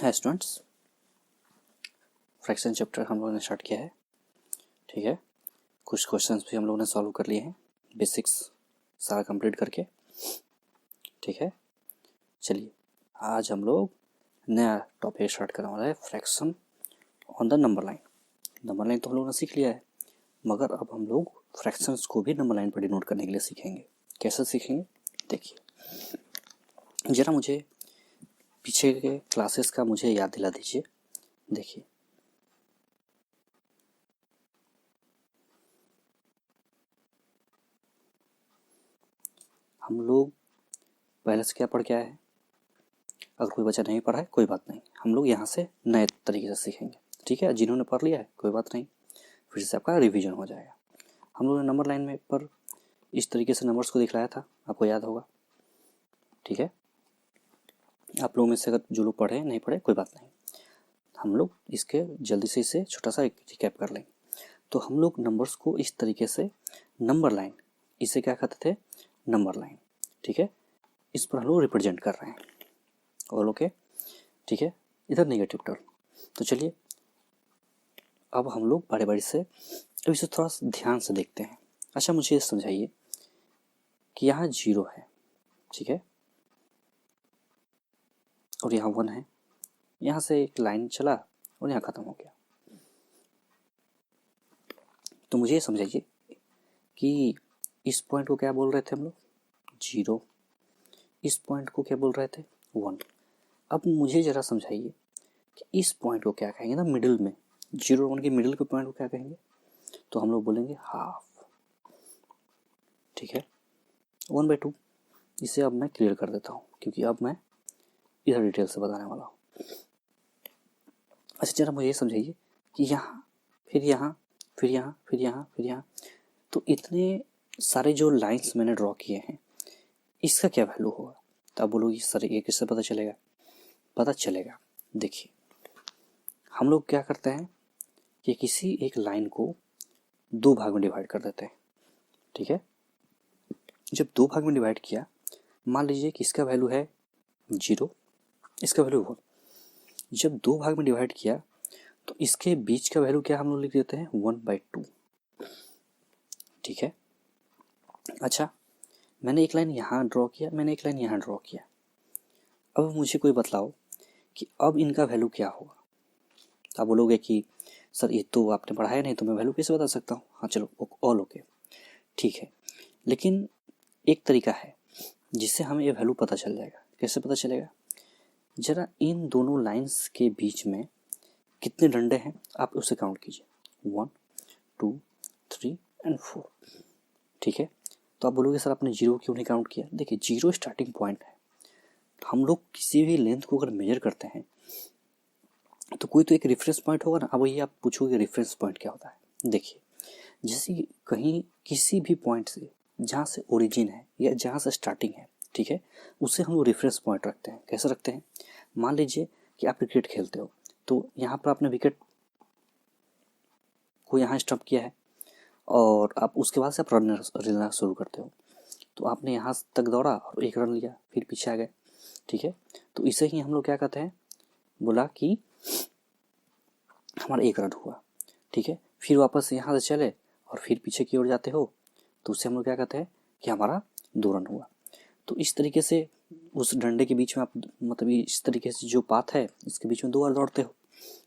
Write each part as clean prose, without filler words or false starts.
है students, fraction chapter हम लोगों ने स्टार्ट किया है। ठीक है, कुछ क्वेश्चंस भी हम लोगों ने सॉल्व कर लिए हैं, बेसिक्स सारा कंप्लीट करके। ठीक है, चलिए आज हम लोग नया टॉपिक स्टार्ट करने वाला है, fraction on the number line. Number line तो हम लोगों ने सीख लिया है, मगर अब हम लोग फ्रैक्शंस को भी नंबर लाइन पर डिनोट करने के लिए सीखेंगे। कैसे सीखेंगे देखिए, जरा मुझे पीछे के क्लासेस का मुझे याद दिला दीजिए। देखिए, हम लोग पहले से क्या पढ़ के आए हैं। अगर कोई बच्चा नहीं पढ़ा है कोई बात नहीं, हम लोग यहाँ से नए तरीके से सीखेंगे। ठीक है, जिन्होंने पढ़ लिया है कोई बात नहीं, फिर से आपका रिवीजन हो जाएगा। हम लोगों ने नंबर लाइन में पर इस तरीके से नंबर्स को दिखलाया था, आपको याद होगा। ठीक है, आप लोगों में से अगर जो लोग पढ़े नहीं पढ़े कोई बात नहीं, हम लोग इसके जल्दी से इसे छोटा सा एक रिकैप कर लेंगे। तो हम लोग नंबर्स को इस तरीके से नंबर लाइन, इसे क्या कहते थे, नंबर लाइन। ठीक है, इस पर हम लोग रिप्रेजेंट कर रहे हैं। और ओके, ठीक है, इधर नेगेटिव टर्म। तो चलिए अब हम लोग बारी बारी से अब इसे थोड़ा सा ध्यान से देखते हैं। अच्छा, मुझे समझाइए कि यहाँ 0 है, ठीक है, और यहाँ 1 है। यहाँ से एक लाइन चला और यहाँ ख़त्म हो गया। तो मुझे समझाइए कि इस पॉइंट को क्या बोल रहे थे हम लोग, 0। इस पॉइंट को क्या बोल रहे थे, 1। अब मुझे ज़रा समझाइए कि इस पॉइंट को क्या कहेंगे ना, मिडिल में 0 और 1 के मिडिल के पॉइंट को क्या कहेंगे। तो हम लोग बोलेंगे हाफ। ठीक है, 1/2। इसे अब मैं क्लियर कर देता हूँ क्योंकि अब मैं इधर डिटेल से बताने वाला हूँ। अच्छा, जरा मुझे ये समझाइए कि यहाँ फिर यहाँ फिर यहाँ फिर यहाँ फिर यहाँ, तो इतने सारे जो लाइंस मैंने ड्रॉ किए हैं इसका क्या वैल्यू होगा। तो आप बोलोगे सर ये किससे पता चलेगा। पता चलेगा, देखिए हम लोग क्या करते हैं कि किसी एक लाइन को 2 भाग में डिवाइड कर देते हैं। ठीक है, जब 2 भाग में डिवाइड किया, मान लीजिए कि इसका वैल्यू है 0, इसका वैल्यू 1। जब 2 भाग में डिवाइड किया तो इसके बीच का वैल्यू क्या हम लोग लिख देते हैं, 1/2। ठीक है, अच्छा मैंने एक लाइन यहाँ ड्रॉ किया, मैंने एक लाइन यहाँ ड्रॉ किया। अब मुझे कोई बतलाओ कि अब इनका वैल्यू क्या होगा। आप बोलोगे कि सर ये तो आपने पढ़ाया नहीं तो मैं वैल्यू कैसे बता सकता हूँ। हाँ चलो ऑल ओके, ठीक है, लेकिन एक तरीका है जिससे हमें ये वैल्यू पता चल जाएगा। कैसे पता चलेगा, जरा इन दोनों लाइंस के बीच में कितने डंडे हैं आप उसे काउंट कीजिए, 1 2 3 और 4। ठीक है, तो आप बोलोगे सर आपने 0 क्यों नहीं काउंट किया। देखिए 0 स्टार्टिंग पॉइंट है। हम लोग किसी भी लेंथ को अगर मेजर करते हैं तो कोई तो एक रेफरेंस पॉइंट होगा ना। अब वही आप पूछोगे रेफरेंस पॉइंट क्या होता है। देखिए, जैसे कहीं किसी भी पॉइंट से जहाँ से ओरिजिन है या जहाँ से स्टार्टिंग है, ठीक है, उसे हम लोग रेफरेंस पॉइंट रखते हैं। कैसे रखते हैं, मान लीजिए कि आप क्रिकेट खेलते हो तो यहाँ पर आपने विकेट को यहाँ स्टंप किया है और आप उसके बाद से आप रन लेना शुरू करते हो। तो आपने यहाँ तक दौड़ा और 1 रन लिया, फिर पीछे आ गए। ठीक है, तो इसे ही हम लोग क्या कहते हैं, बोला कि हमारा 1 रन हुआ। ठीक है, फिर वापस यहाँ से चले और फिर पीछे की ओर जाते हो तो उससे हम लोग क्या कहते हैं कि हमारा 2 रन हुआ। तो इस तरीके से उस डंडे के बीच में आप मतलब इस तरीके से जो पाथ है इसके बीच में 2 बार दौड़ते हो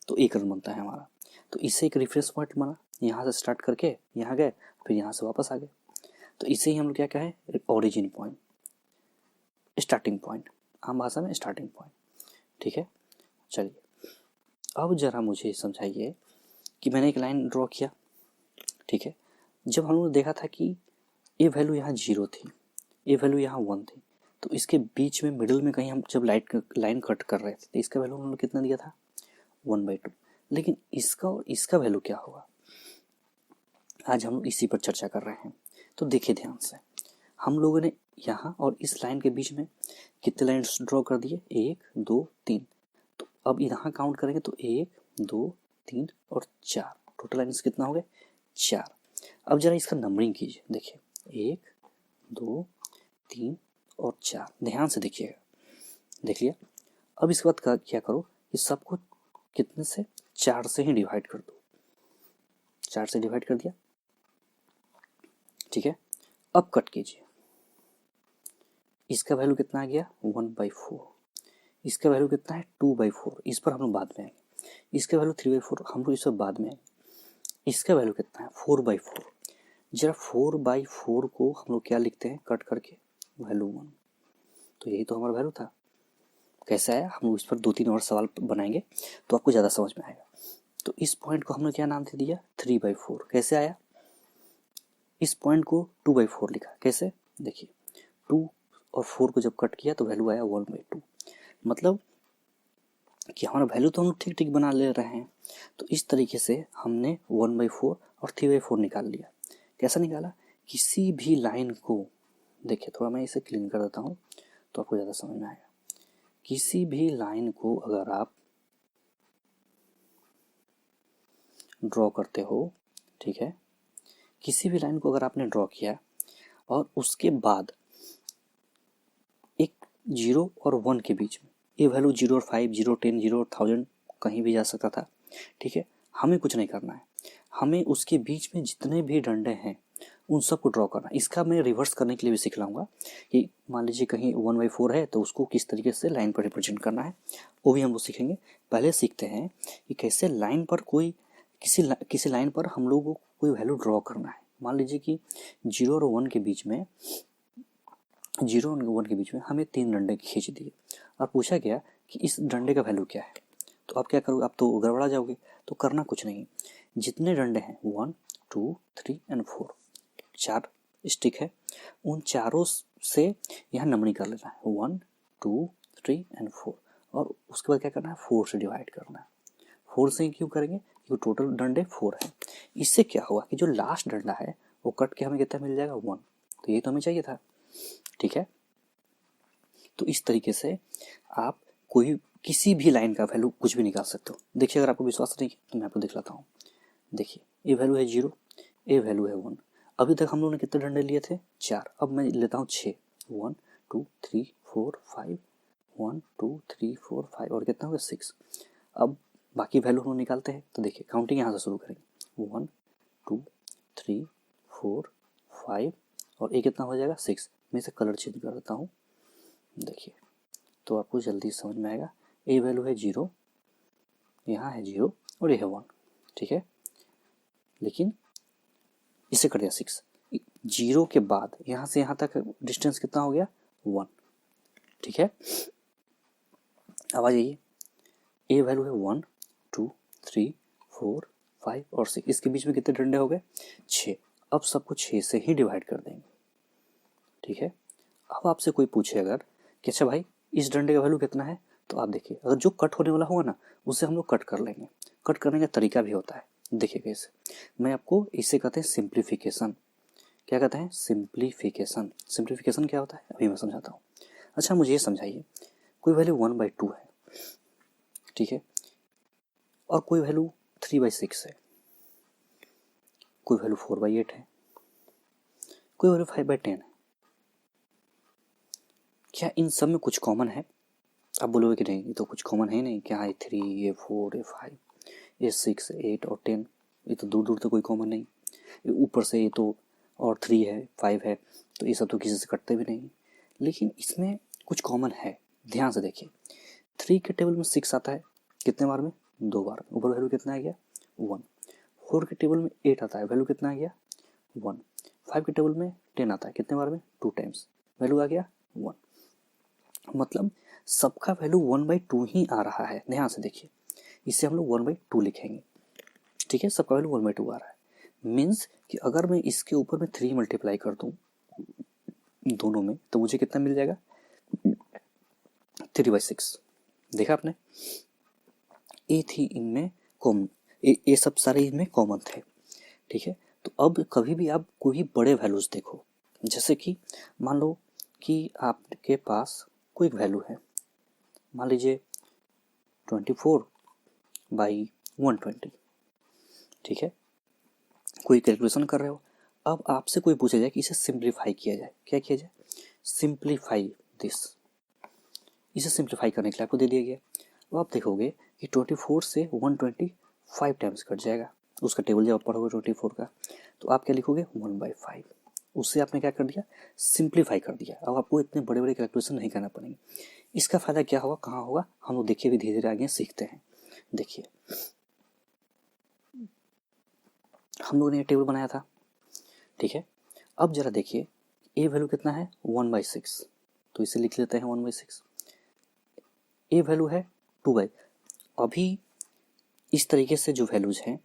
तो 1 रन बनता है हमारा। तो इससे एक रेफरेंस पॉइंट बना, यहाँ से स्टार्ट करके यहाँ गए फिर यहाँ से वापस आ गए। तो इसे ही हम लोग क्या कहें, ओरिजिन पॉइंट, स्टार्टिंग पॉइंट, आम भाषा में स्टार्टिंग पॉइंट। ठीक है, चलिए अब ज़रा मुझे समझाइए कि मैंने एक लाइन ड्रॉ किया। ठीक है, जब हम लोगों ने देखा था कि ये वैल्यू यहाँ 0 थी, ये वैल्यू यहाँ 1 थी, तो इसके बीच में मिडिल में कहीं हम जब लाइन कट कर रहे थे तो इसका वैल्यू हम लोग कितना दिया था, 1/2। लेकिन इसका और इसका वैल्यू क्या होगा, आज हम लोग इसी पर चर्चा कर रहे हैं। तो देखिए ध्यान से, हम लोगों ने यहाँ और इस लाइन के बीच में कितने लाइन्स ड्रॉ कर दिए, 1 2 3। तो अब यहाँ काउंट करेंगे तो 1 2 3 और 4, टोटल लाइन्स कितना हो गए, 4। अब जरा इसका नंबरिंग कीजिए, देखिए 1 2 3 और 4, ध्यान से देखिएगा। देख लिया, अब इसके बाद क्या करो इस सबको कितने से, 4 से ही डिवाइड कर दो, 4 से डिवाइड कर दिया, ठीक है। अब कट कीजिए, इसका वैल्यू कितना आ गया 1/4, इसका वैल्यू कितना है 2/4, इस पर हम लोग बाद में आएंगे, इसका वैल्यू 3/4 हम लोग इस पर बाद में आएंगे, इसका वैल्यू कितना है 4/4। जरा 4/4 को हम लोग क्या लिखते हैं कट करके, वैल्यू 1, तो यही तो हमारा वैल्यू था। कैसे आया, हम लोग इस पर 2-3 और सवाल बनाएंगे तो आपको ज़्यादा समझ में आएगा। तो इस पॉइंट को हमने क्या नाम दे दिया 3/4, कैसे आया, इस पॉइंट को 2/4 लिखा, कैसे, देखिए 2 और 4 को जब कट किया तो वैल्यू आया 1/2, मतलब कि हमारा वैल्यू तो हम ठीक ठीक बना ले रहे हैं। तो इस तरीके से हमने 1/4 और 3/4 निकाल लिया। कैसा निकाला, किसी भी लाइन को, देखिए थोड़ा मैं इसे क्लीन कर देता हूँ तो आपको ज़्यादा समझ में आएगा। किसी भी लाइन को अगर आप ड्रॉ करते हो, ठीक है, किसी भी लाइन को अगर आपने ड्रॉ किया और उसके बाद एक 0 और 1 के बीच में, ये वैल्यू 0 और 5, 0 और 10, 0 और 1000 कहीं भी जा सकता था, ठीक है। हमें कुछ नहीं करना है, हमें उसके बीच में जितने भी डंडे हैं उन सबको ड्रॉ करना है। इसका मैं रिवर्स करने के लिए भी सिख लाऊंगा कि मान लीजिए कहीं 1/4 है तो उसको किस तरीके से लाइन पर रिप्रेजेंट करना है, वो भी हम लोग सीखेंगे। पहले सीखते हैं कि कैसे लाइन पर कोई किसी लाइन पर हम लोगों को कोई वैल्यू ड्रॉ करना है। मान लीजिए कि 0 और 1 के बीच में, 0 और 1 के बीच में हमें 3 डंडे खींच दिए और पूछा गया कि इस डंडे का वैल्यू क्या है। तो आप क्या करोगे, आप तो गड़बड़ा जाओगे। तो करना कुछ नहीं, जितने डंडे हैं 1, 2, 3 और 4, 4 स्टिक है, उन चारों से यहाँ नंबरिंग कर लेना है 1, 2, 3 और 4, और उसके बाद क्या करना है 4 से डिवाइड करना है। 4 से क्यों करेंगे, क्योंकि टोटल डंडे 4 हैं। इससे क्या हुआ कि जो लास्ट डंडा है वो कट के हमें कितना मिल जाएगा 1, तो ये तो हमें चाहिए था, ठीक है। तो इस तरीके से आप कोई किसी भी लाइन का वैल्यू कुछ भी निकाल सकते हो। देखिए अगर आपको विश्वास नहीं है तो मैं आपको दिखलाता हूँ। देखिए ये वैल्यू है 0, ये वैल्यू है 1। अभी तक हम लोगों ने कितने डंडे लिए थे 4, अब मैं लेता हूँ 6, 1, 2, 3, 4, 5, 1, 2, 3, 4, 5 और कितना होगा 6। अब बाकी वैल्यू हम लोग निकालते हैं। तो देखिए काउंटिंग यहाँ से शुरू करेंगे 1, 2, 3, 4, 5 और ये कितना हो जाएगा 6। मैं इसे कलर चेंज कर देता हूँ, देखिए तो आपको जल्दी समझ में आएगा। ए वैल्यू है 0, यहाँ है 0 और ये है 1, ठीक है। लेकिन इसे कर दिया 6, 0 के बाद यहाँ से यहाँ तक डिस्टेंस कितना हो गया 1, ठीक है। अब आ जाइए, ए वैल्यू है 1, 2, 3, 4, 5 और 6, इसके बीच में कितने डंडे हो गए 6। अब सबको 6 से ही डिवाइड कर देंगे, ठीक है। अब आपसे कोई पूछे अगर कि अच्छा भाई इस डंडे का वैल्यू कितना है, तो आप देखिए अगर जो कट होने वाला होगा ना उसे हम लोग कट कर लेंगे। कट करने का तरीका भी होता है, देखिए कैसे, मैं आपको इसे कहते हैं सिंप्लीफिकेशन। क्या कहते हैं सिंप्लीफिकेशन। सिंप्लीफिकेशन क्या होता है अभी मैं समझाता हूँ। अच्छा मुझे ये समझाइए, कोई वैल्यू 1/2 है, ठीक है, और कोई वैल्यू 3/6 है, कोई वैल्यू 4/8 है, कोई वैल्यू 5/10 है। क्या इन सब में कुछ कॉमन है? आप बोलोगे कि नहीं ये तो कुछ कॉमन है नहीं, क्या है 3, ये 4, ये 5, ये 6, 8 और 10, ये तो दूर दूर तक कोई कॉमन नहीं। ऊपर से ये तो और 3 है 5 है, तो ये सब तो किसी से कटते भी नहीं। लेकिन इसमें कुछ कॉमन है, ध्यान से देखिए। 3 के टेबल में 6 आता है, कितने बार में 2 बार में, ऊपर वैल्यू कितना आ गया 1। 4 के टेबल में 8 आता है, वैल्यू कितना आ गया 1। 5 के टेबल में 10 आता है, कितने बार में 2 टाइम्स, वैल्यू आ गया 1। मतलब सबका वैल्यू 1/2 ही आ रहा है। ध्यान से देखिए, इससे हम लोग 1/2 लिखेंगे, ठीक है। सबका वैल्यू 1/2 आ रहा है, मीन्स कि अगर मैं इसके ऊपर में 3 मल्टीप्लाई कर दूँ दोनों में तो मुझे कितना मिल जाएगा 3/6। देखा आपने, ये थी इनमें कॉमन, ये सब सारे इनमें कॉमन थे, ठीक है। तो अब कभी भी आप कोई बड़े वैल्यूज देखो, जैसे कि मान लो कि आपके पास कोई वैल्यू है, मान लीजिए 24/120, ठीक है। कोई कैलकुलेशन कर रहे हो, अब आपसे कोई पूछा जाए कि इसे सिंप्लीफाई किया जाए, क्या किया जाए सिंप्लीफाई दिस, इसे सिंप्लीफाई करने के लिए आपको दे दिया गया। तो आप देखोगे कि 24 से 125 टाइम्स कट जाएगा। उसका टेबल जब आप पढ़ोगे 24 का, तो आप क्या लिखोगे 1/5। उससे आपने क्या कर दिया, सिंप्लीफाई कर दिया। अब आपको इतने बड़े बड़े कैलकुलेशन नहीं करना पड़ेंगे। इसका फ़ायदा क्या होगा, कहाँ होगा, हम लोग देखिए भी धीरे धीरे आगे सीखते हैं। देखिए हम लोगों ने ये टेबल बनाया था, ठीक है। अब जरा देखिए ए वैल्यू कितना है 1/6, तो इसे लिख लेते हैं 1/6। ए वैल्यू है 2/, अभी इस तरीके से जो वैल्यूज हैं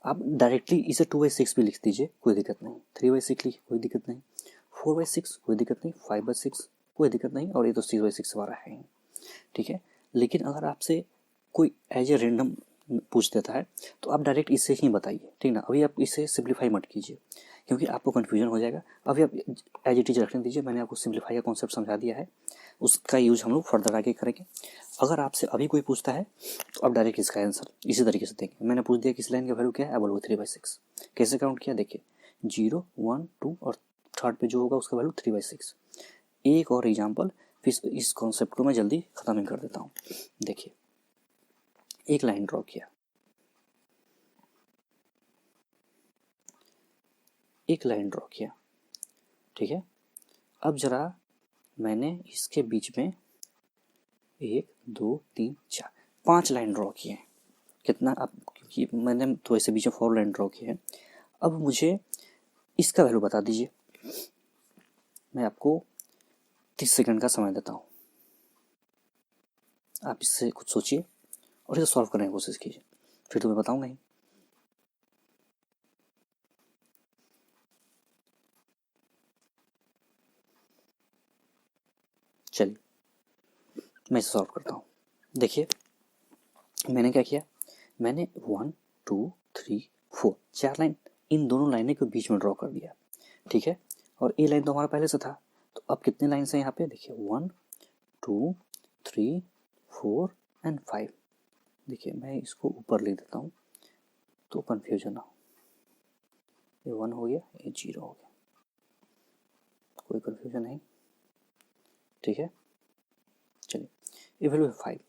आप डायरेक्टली इसे 2/6 भी लिख दीजिए, कोई दिक्कत नहीं। 3/6 लिखिए, कोई दिक्कत नहीं। 4/6 कोई दिक्कत नहीं। 5/6 कोई दिक्कत नहीं। और ये तो 6/6 वाला है ही, ठीक है। लेकिन अगर आपसे कोई एज ए रेंडम पूछ देता है तो आप डायरेक्ट इसे ही बताइए, ठीक ना। अभी आप इसे सिंप्लीफाई मत कीजिए क्योंकि आपको कन्फ्यूजन हो जाएगा। अभी आप एज इट इज रखने दीजिए, मैंने आपको सिंप्लीफाई का कॉन्सेप्ट समझा दिया है, उसका यूज हम लोग फर्दर आगे करेंगे। अगर आपसे अभी कोई पूछता है तो आप डायरेक्ट इसका आंसर इसी तरीके से देंगे। मैंने पूछ दिया कि इस लाइन का वैल्यू क्या है, बोलो 3/6। कैसे काउंट किया, देखिए 0, 1, 2 और थर्ड पे जो होगा उसका वैल्यू 3/6। एक और एग्जाम्पल, फिर इस कॉन्सेप्ट को मैं जल्दी ख़त्म ही कर देता हूँ। देखिए एक लाइन ड्रॉ किया, एक लाइन ड्रॉ किया, ठीक है। अब ज़रा मैंने इसके बीच में 1, 2, 3, 4, 5 लाइन ड्रॉ किए हैं। कितना आप, क्योंकि मैंने तो ऐसे बीच में 4 लाइन ड्रॉ किए हैं। अब मुझे इसका वैल्यू बता दीजिए। मैं आपको 30 सेकंड का समय देता हूँ, आप इससे कुछ सोचिए और इसे सॉल्व करने की कोशिश कीजिए, फिर तो मैं बताऊँगा ही। चलिए मैं इसे सॉल्व करता हूँ। देखिए मैंने क्या किया, मैंने 1, 2, 3, 4 4 लाइन इन दोनों लाइनों के बीच में ड्रॉ कर दिया, ठीक है। और ए लाइन तो हमारा पहले से था, तो अब कितने लाइन हैं यहाँ पे, देखिए 1, 2, 3, 4 एंड 5। देखिए मैं इसको ऊपर लिख देता हूँ तो कन्फ्यूजन ना हो। ये 1 हो गया, ये 0 हो गया, कोई कन्फ्यूजन नहीं, ठीक है। चलिए ये वैल्यू है 5,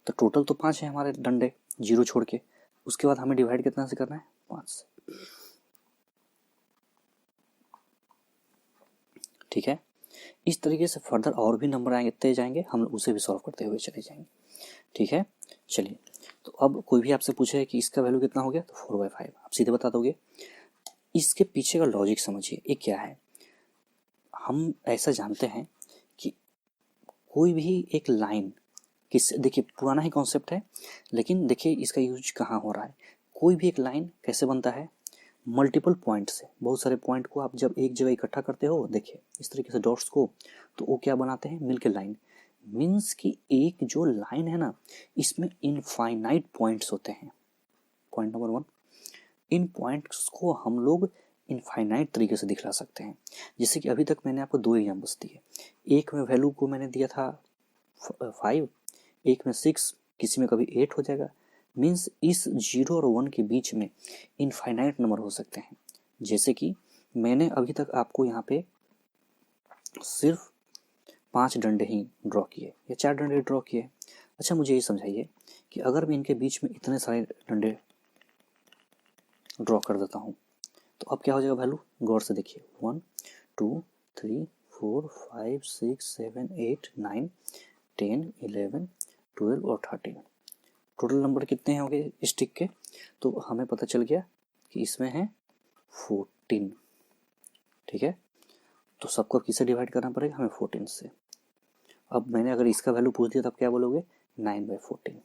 तो टोटल तो 5 है हमारे डंडे 0 छोड़ के। उसके बाद हमें डिवाइड कितना से करना है, 5 से, ठीक है। इस तरीके से फर्दर और भी नंबर आते जाएंगे, हम उसे भी सॉल्व करते हुए चले जाएंगे, ठीक है। चलिए तो अब कोई भी आपसे पूछे कि इसका वैल्यू कितना हो गया, तो 4/5 आप सीधे बता दोगे। इसके पीछे का लॉजिक समझिए, ये क्या है। हम ऐसा जानते हैं कि कोई भी एक लाइन किस, देखिए पुराना ही कॉन्सेप्ट है लेकिन देखिए इसका यूज कहाँ हो रहा है। कोई भी एक लाइन कैसे बनता है, मल्टीपल पॉइंट से। बहुत सारे पॉइंट को आप जब एक जगह इकट्ठा करते हो, देखिए इस तरीके से डॉट्स को, तो वो क्या बनाते हैं, मिलके लाइन। मीन्स कि एक जो लाइन है ना, इसमें इनफाइनाइट पॉइंट्स होते हैं। पॉइंट नंबर 1, इन पॉइंट्स को हम लोग इनफाइनाइट तरीके से दिखला सकते हैं। जैसे कि अभी तक मैंने आपको 2 एग्जाम्पल्स दिए। एक में वैल्यू को मैंने दिया था 5, एक में 6, किसी में कभी 8 हो जाएगा। मीन्स इस 0 और 1 के बीच में इनफाइनाइट नंबर हो सकते हैं। जैसे कि मैंने अभी तक आपको यहाँ पे सिर्फ 5 डंडे ही ड्रॉ किए या 4 डंडे ड्रॉ किए। अच्छा मुझे ये समझाइए कि अगर मैं इनके बीच में इतने सारे डंडे ड्रॉ कर देता हूँ तो अब क्या हो जाएगा वैल्यू, गौर से देखिए 1, 2, 3, 4, 5, 6, 7, 8, 9, 10, 11, 12 और 13। टोटल नंबर कितने हैं हो गए स्टिक के, तो हमें पता चल गया कि इसमें है 14, ठीक है। तो सबको किससे डिवाइड करना पड़ेगा, हमें 14 से। अब मैंने अगर इसका वैल्यू पूछ दिया तो आप क्या बोलोगे, 9/14।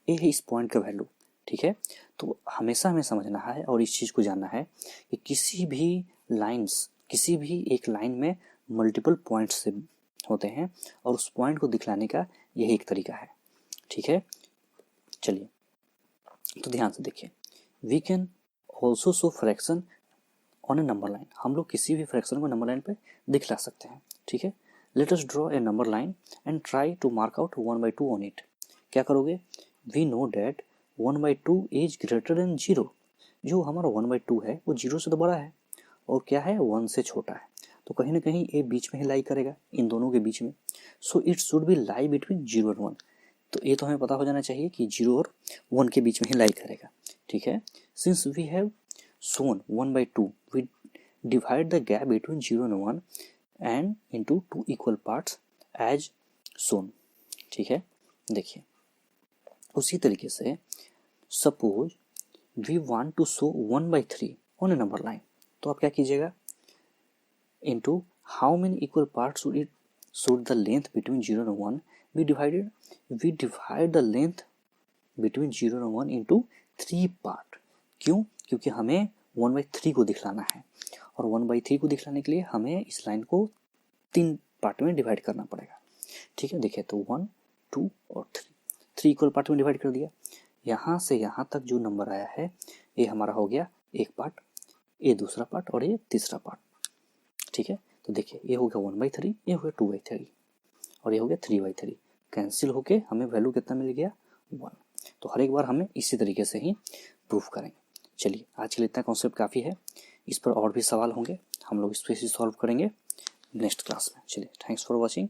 ये है इस पॉइंट का वैल्यू, ठीक है। तो हमेशा हमें समझना है और इस चीज़ को जानना है कि किसी भी लाइंस, किसी भी एक लाइन में मल्टीपल पॉइंट्स से होते हैं और उस पॉइंट को दिखलाने का यही एक तरीका है, ठीक है। चलिए तो ध्यान से देखिए, we can also show fraction on a number line. हम लोग किसी भी फ्रैक्शन को नंबर लाइन पे दिखला सकते हैं, ठीक है। Let us draw a number line and try to mark out 1/2 on it. क्या करोगे, we know that 1/2 is greater than 0। जो हमारा 1/2 है वो 0 से तो बड़ा है और क्या है 1 से छोटा है, तो कहीं ना कहीं ये बीच में ही लाई करेगा, इन दोनों के बीच में। So it should be lie between 0 और 1। तो ये तो हमें पता हो जाना चाहिए कि 0 और 1 के बीच में ही लाई करेगा, ठीक है। Since we have shown 1/2, we divide the gap between 0 and 1 and into 2 equal parts as shown, ठीक है। देखिए उसी तरीके से suppose we want to show 1/3 on a number line, तो आप क्या कीजिएगा, into how many equal parts should the length between 0 and 1 be divided, we divide the length between 0 and 1 into 3 part। क्यों? क्योंकि हमें 1/3 को दिखलाना है और 1/3 को दिखलाने के लिए हमें इस लाइन को 3 पार्ट में डिवाइड करना पड़ेगा, ठीक है। देखिए तो 1, 2 और 3 इक्वल पार्ट में डिवाइड कर दिया। यहाँ से यहाँ तक जो नंबर आया है ये हमारा हो गया एक पार्ट, ये दूसरा पार्ट और ये तीसरा पार्ट, ठीक है। तो देखिए ये हो गया 1/3, ये हो गया 2/3 और ये हो गया 3/3। कैंसिल होके हमें वैल्यू कितना मिल गया, 1। तो हर एक बार हमें इसी तरीके से ही प्रूफ करेंगे। चलिए आज के लिए इतना कॉन्सेप्ट काफ़ी है, इस पर और भी सवाल होंगे, हम लोग इस पर ही सॉल्व करेंगे नेक्स्ट क्लास में। चलिए थैंक्स फॉर वॉचिंग।